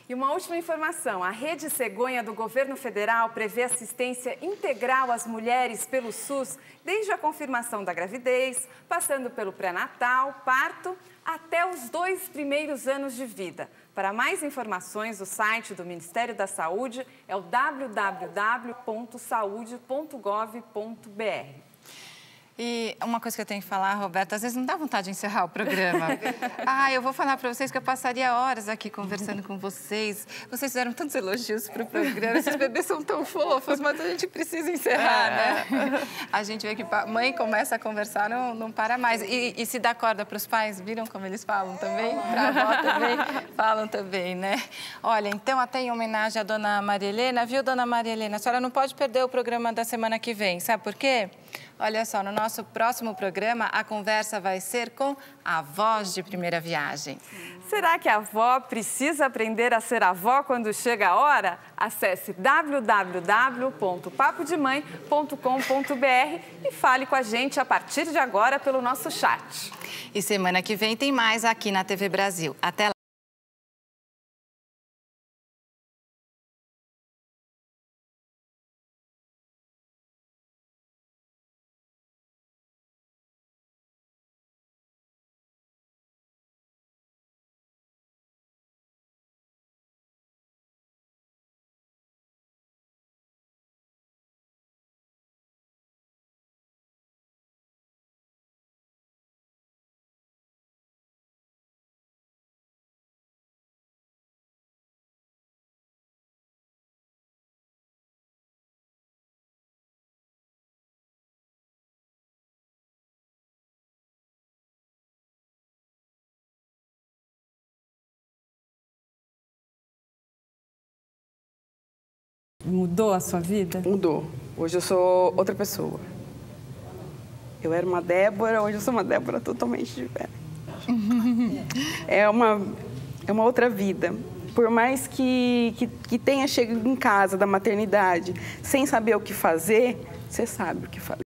E uma última informação, a Rede Cegonha do Governo Federal prevê assistência integral às mulheres pelo SUS, desde a confirmação da gravidez, passando pelo pré-natal, parto, até os 2 primeiros anos de vida. Para mais informações, o site do Ministério da Saúde é o www.saude.gov.br. E uma coisa que eu tenho que falar, Roberta, às vezes não dá vontade de encerrar o programa. Eu vou falar para vocês que eu passaria horas aqui conversando com vocês. Vocês fizeram tantos elogios para o programa, esses bebês são tão fofos, mas a gente precisa encerrar, né? A gente vê que mãe começa a conversar, não para mais. E se dá corda para os pais, viram como eles falam também? Para a avó também, falam também, né? Olha, então até em homenagem à dona Maria Helena, viu, dona Maria Helena? A senhora não pode perder o programa da semana que vem, sabe por quê? Olha só, no nosso próximo programa, a conversa vai ser com a avós de primeira viagem. Será que a avó precisa aprender a ser avó quando chega a hora? Acesse www.papodemãe.com.br e fale com a gente a partir de agora pelo nosso chat. E semana que vem tem mais aqui na TV Brasil. Até lá. Mudou a sua vida? Mudou. Hoje eu sou outra pessoa. Eu era uma Débora, hoje eu sou uma Débora totalmente diferente. É uma outra vida. Por mais que tenha chegado em casa da maternidade sem saber o que fazer, você sabe o que fazer.